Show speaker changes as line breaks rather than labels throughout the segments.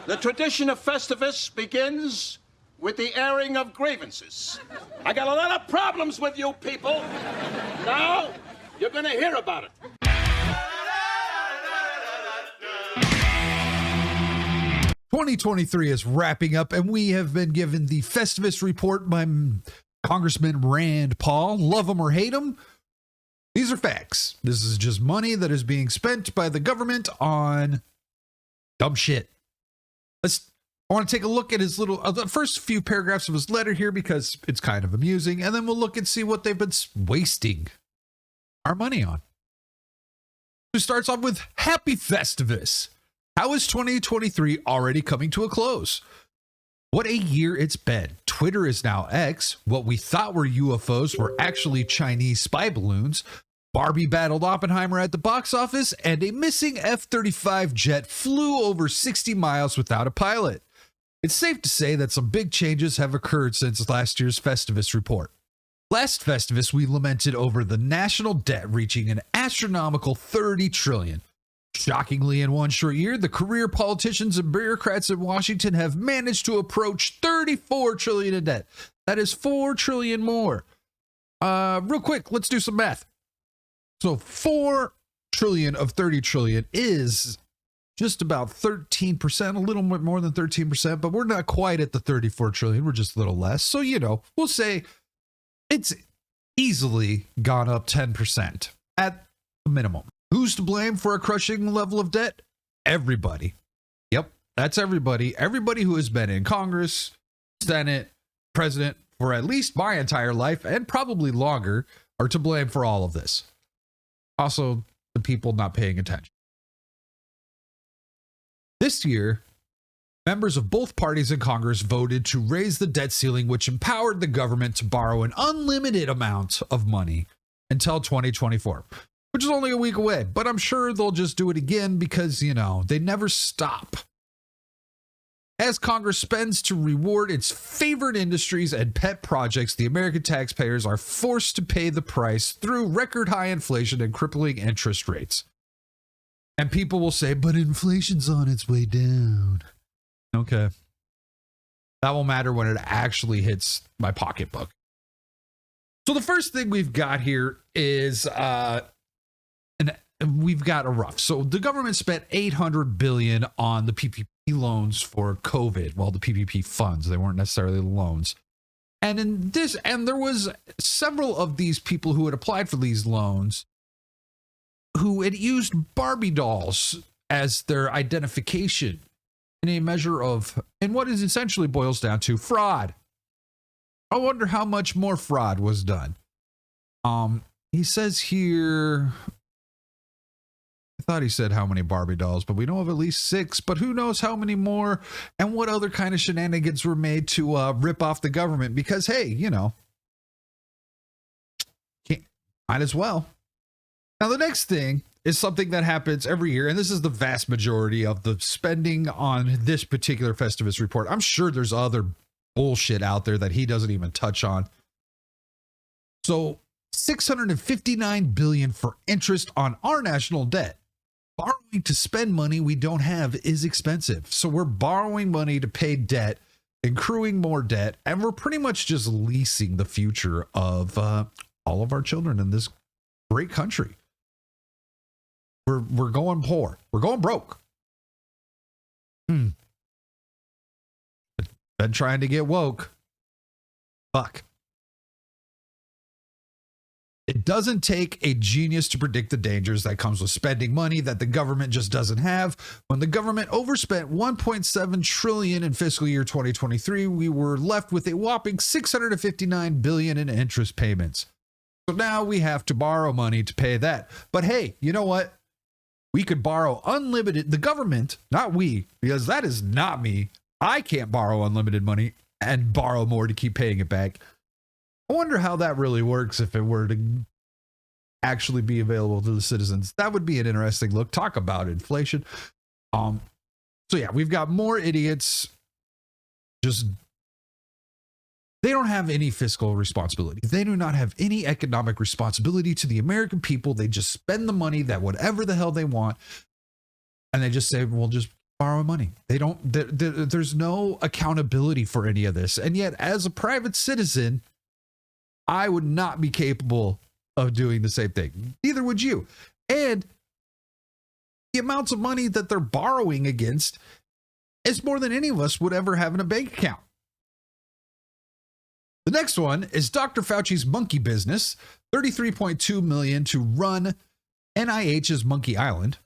The tradition of Festivus begins with the airing of grievances. I got a lot of problems with you people. Now, you're gonna hear about it.
2023 is wrapping up, and we have been given the Festivus report by Congressman Rand Paul. Love him or hate him, these are facts. This is just money that is being spent by the government on dumb shit. I want to take a look at his little, the first few paragraphs of his letter here because it's kind of amusing, and then we'll look and see what they've been wasting our money on. It starts off with Happy Festivus. How is 2023 already coming to a close? What a year it's been. Twitter is now X. What we thought were UFOs were actually Chinese spy balloons. Barbie battled Oppenheimer at the box office, and a missing F-35 jet flew over 60 miles without a pilot. It's safe to say that some big changes have occurred since last year's Festivus report. Last Festivus, we lamented over the national debt reaching an astronomical $30 trillion. Shockingly, in one short year, the career politicians and bureaucrats in Washington have managed to approach $34 trillion in debt. That is $4 trillion more. Real quick, let's do some math. So $4 trillion of $30 trillion is just about 13%, a little bit more than 13%, but we're not quite at the 34 trillion. We're just a little less. So, we'll say it's easily gone up 10% at the minimum. Who's to blame for a crushing level of debt? Everybody. Yep, that's everybody. Everybody who has been in Congress, Senate, President for at least my entire life and probably longer are to blame for all of this. Also, the people not paying attention. This year, members of both parties in Congress voted to raise the debt ceiling, which empowered the government to borrow an unlimited amount of money until 2024. Which is only a week away, but I'm sure they'll just do it again because, they never stop. As Congress spends to reward its favorite industries and pet projects, the American taxpayers are forced to pay the price through record high inflation and crippling interest rates. And people will say, but inflation's on its way down. Okay. That will matter when it actually hits my pocketbook. So the first thing we've got here is, and we've got a rough. So the government spent $800 billion on the PPP loans for COVID. Well, the PPP funds, they weren't necessarily loans. And there was several of these people who had applied for these loans who had used Barbie dolls as their identification in a measure of, and what it essentially boils down to, fraud. I wonder how much more fraud was done. He says here, I thought he said how many Barbie dolls, but we know of at least 6, but who knows how many more and what other kind of shenanigans were made to rip off the government because, hey, might as well. Now, the next thing is something that happens every year, and this is the vast majority of the spending on this particular Festivus report. I'm sure there's other bullshit out there that he doesn't even touch on. So $659 billion for interest on our national debt. Borrowing to spend money we don't have is expensive. So we're borrowing money to pay debt, accruing more debt, and we're pretty much just leasing the future of all of our children in this great country. We're going poor. We're going broke. Been trying to get woke. Fuck. It doesn't take a genius to predict the dangers that comes with spending money that the government just doesn't have. When the government overspent $1.7 trillion in fiscal year 2023, we were left with a whopping $659 billion in interest payments. So now we have to borrow money to pay that. But hey, you know what? We could borrow unlimited, the government, not we, because that is not me. I can't borrow unlimited money and borrow more to keep paying it back. I wonder how that really works if it were to actually be available to the citizens. That would be an interesting look. Talk about inflation. So yeah, we've got more idiots. They don't have any fiscal responsibility. They do not have any economic responsibility to the American people. They just spend the money that whatever the hell they want. And they just say, we'll just borrow money. They don't, there's no accountability for any of this. And yet, as a private citizen, I would not be capable of doing the same thing. Neither would you. And the amounts of money that they're borrowing against is more than any of us would ever have in a bank account. The next one is Dr. Fauci's monkey business, $33.2 million to run NIH's Monkey Island.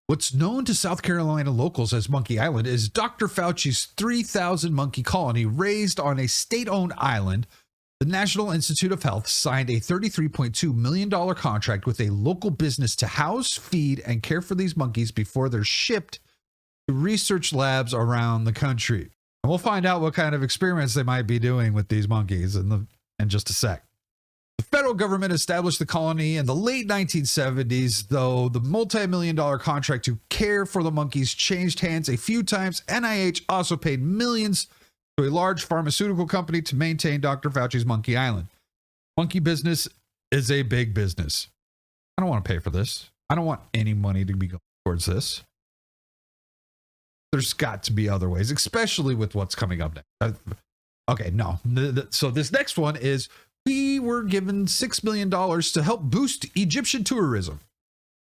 What's known to South Carolina locals as Monkey Island is Dr. Fauci's 3,000 monkey colony raised on a state-owned island. The National Institute of Health signed a $33.2 million contract with a local business to house, feed, and care for these monkeys before they're shipped to research labs around the country. And we'll find out what kind of experiments they might be doing with these monkeys in just a sec. The federal government established the colony in the late 1970s, though the multi-million-dollar contract to care for the monkeys changed hands a few times. NIH also paid millions to a large pharmaceutical company to maintain Dr. Fauci's Monkey Island. Monkey business is a big business. I don't want to pay for this. I don't want any money to be going towards this. There's got to be other ways, especially with what's coming up next. Okay, no. So this next one is, we were given $6 million to help boost Egyptian tourism.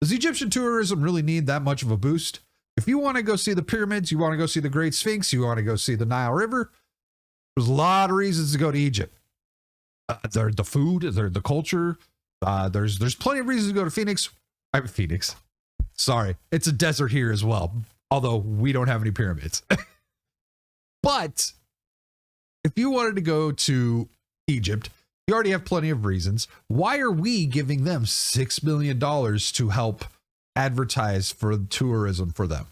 Does Egyptian tourism really need that much of a boost? If you want to go see the pyramids, you want to go see the Great Sphinx, you want to go see the Nile River, there's a lot of reasons to go to Egypt. There's the food, there's the culture. There's plenty of reasons to go to Phoenix. Phoenix. Sorry, it's a desert here as well, although we don't have any pyramids. But if you wanted to go to Egypt, you already have plenty of reasons. Why are we giving them $6 million to help advertise for tourism for them?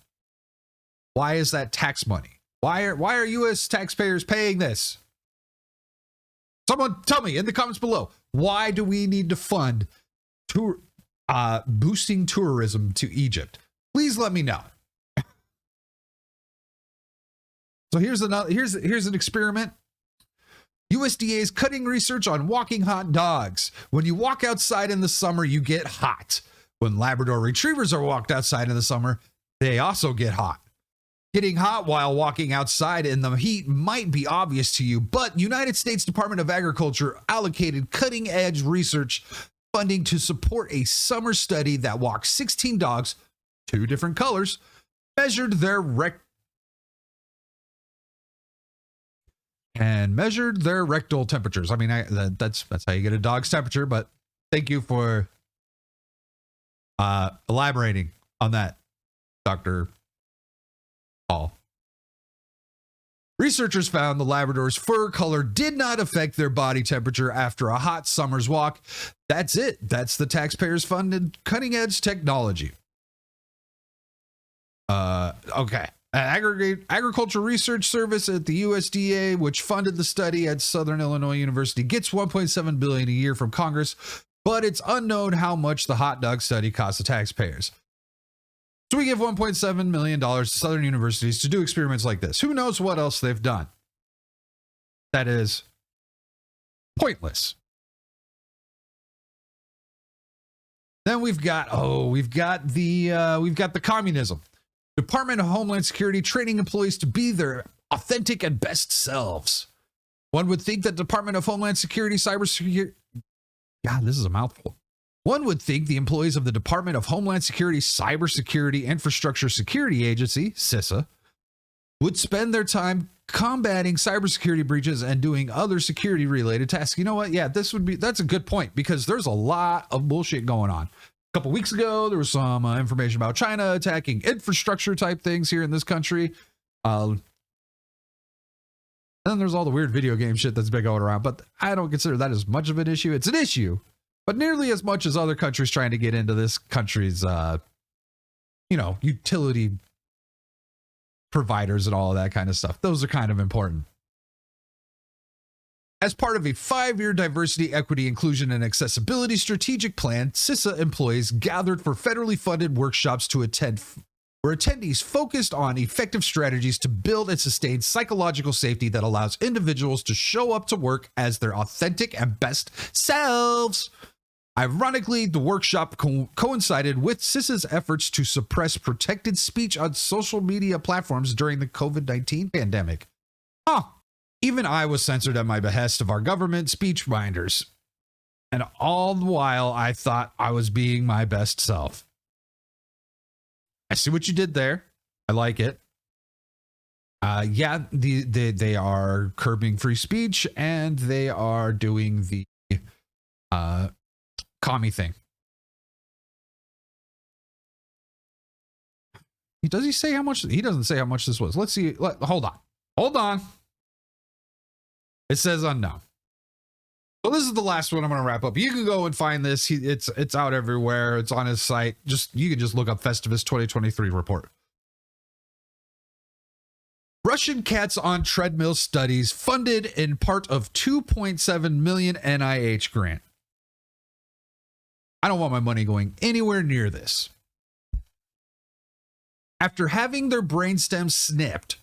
Why is that tax money? Why are U.S. taxpayers paying this? Someone tell me in the comments below. Why do we need to fund boosting tourism to Egypt? Please let me know. So here's an experiment. USDA is cutting research on walking hot dogs. When you walk outside in the summer, you get hot. When Labrador retrievers are walked outside in the summer, they also get hot. Getting hot while walking outside in the heat might be obvious to you, but United States Department of Agriculture allocated cutting-edge research funding to support a summer study that walked 16 dogs, 2 different colors, measured their rectal temperatures. I mean, that's how you get a dog's temperature, but thank you for elaborating on that, Dr. Paul. Researchers found the Labrador's fur color did not affect their body temperature after a hot summer's walk. That's it. That's the taxpayers funded cutting edge technology. Okay. Agriculture Research Service at the USDA, which funded the study at Southern Illinois University, gets $1.7 billion a year from Congress, but it's unknown how much the hot dog study cost the taxpayers. So we give $1.7 million to Southern universities to do experiments like this. Who knows what else they've done? That is pointless. Then we've got the communism. Department of Homeland Security training employees to be their authentic and best selves. One would think that Department of Homeland Security cybersecurity. God, this is a mouthful. One would think the employees of the Department of Homeland Security Cybersecurity Infrastructure Security Agency, CISA, would spend their time combating cybersecurity breaches and doing other security related tasks. You know what? Yeah, that's a good point, because there's a lot of bullshit going on. A couple weeks ago, there was some information about China attacking infrastructure type things here in this country. And then there's all the weird video game shit that's been going around, but I don't consider that as much of an issue. It's an issue, but nearly as much as other countries trying to get into this country's, utility providers and all of that kind of stuff. Those are kind of important. As part of a 5-year diversity, equity, inclusion, and accessibility strategic plan, CISA employees gathered for federally funded workshops to attend, where attendees focused on effective strategies to build and sustain psychological safety that allows individuals to show up to work as their authentic and best selves. Ironically, the workshop coincided with CISA's efforts to suppress protected speech on social media platforms during the COVID-19 pandemic. Even I was censored at my behest of our government speech binders. And all the while, I thought I was being my best self. I see what you did there. I like it. Yeah, they are curbing free speech, and they are doing the commie thing. Does he say how much? He doesn't say how much this was. Let's see. Hold on. It says unknown. So this is the last one I'm going to wrap up. You can go and find this. It's out everywhere. It's on his site. You can just look up Festivus 2023 report. Russian cats on treadmill studies funded in part of 2.7 million NIH grant. I don't want my money going anywhere near this. After having their brainstems snipped,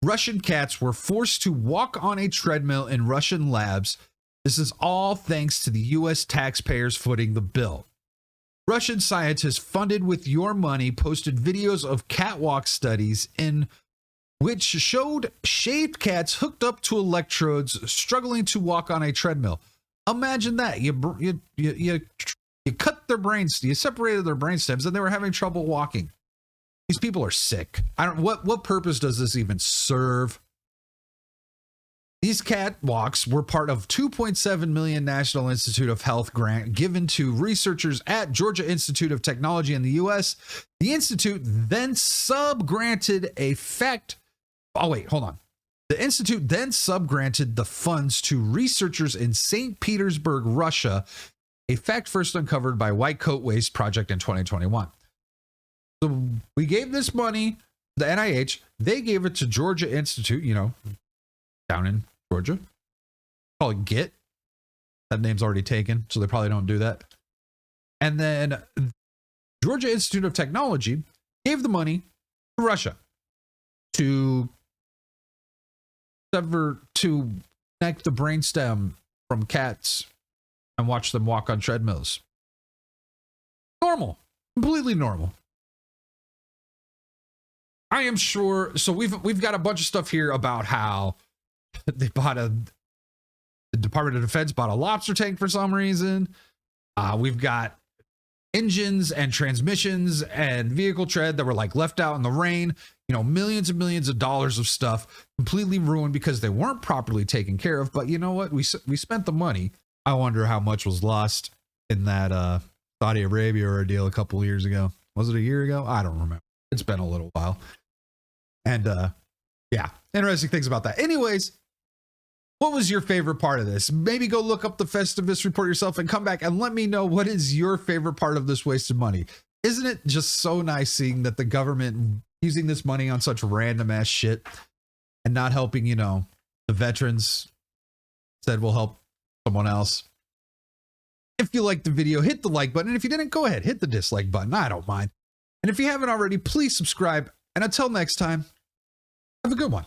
Russian cats were forced to walk on a treadmill in Russian labs. This is all thanks to the U.S. taxpayers footing the bill. Russian scientists funded with your money posted videos of catwalk studies in which showed shaved cats hooked up to electrodes struggling to walk on a treadmill. Imagine that. You cut their brains, you separated their brain stems, and they were having trouble walking. These people are sick. What purpose does this even serve? These catwalks were part of 2.7 million National Institute of Health grant given to researchers at Georgia Institute of Technology in the U.S. The institute then subgranted The institute then subgranted the funds to researchers in St. Petersburg, Russia, a fact first uncovered by White Coat Waste Project in 2021. So we gave this money, the NIH, they gave it to Georgia Institute, down in Georgia. Call it GIT. That name's already taken, so they probably don't do that. And then Georgia Institute of Technology gave the money to Russia to connect the brainstem from cats and watch them walk on treadmills. Normal. Completely normal. I am sure. So we've got a bunch of stuff here about how the Department of Defense bought a lobster tank for some reason. We've got engines and transmissions and vehicle tread that were left out in the rain. Millions and millions of dollars of stuff completely ruined because they weren't properly taken care of. But you know what? We spent the money. I wonder how much was lost in that Saudi Arabia ordeal a couple of years ago. Was it a year ago? I don't remember. It's been a little while. And yeah, interesting things about that. Anyways, what was your favorite part of this? Maybe go look up the Festivus report yourself and come back and let me know what is your favorite part of this wasted money. Isn't it just so nice seeing that the government using this money on such random ass shit and not helping, the veterans said we'll help someone else. If you liked the video, hit the like button. And if you didn't, go ahead, hit the dislike button. I don't mind. And if you haven't already, please subscribe. And until next time, have a good one.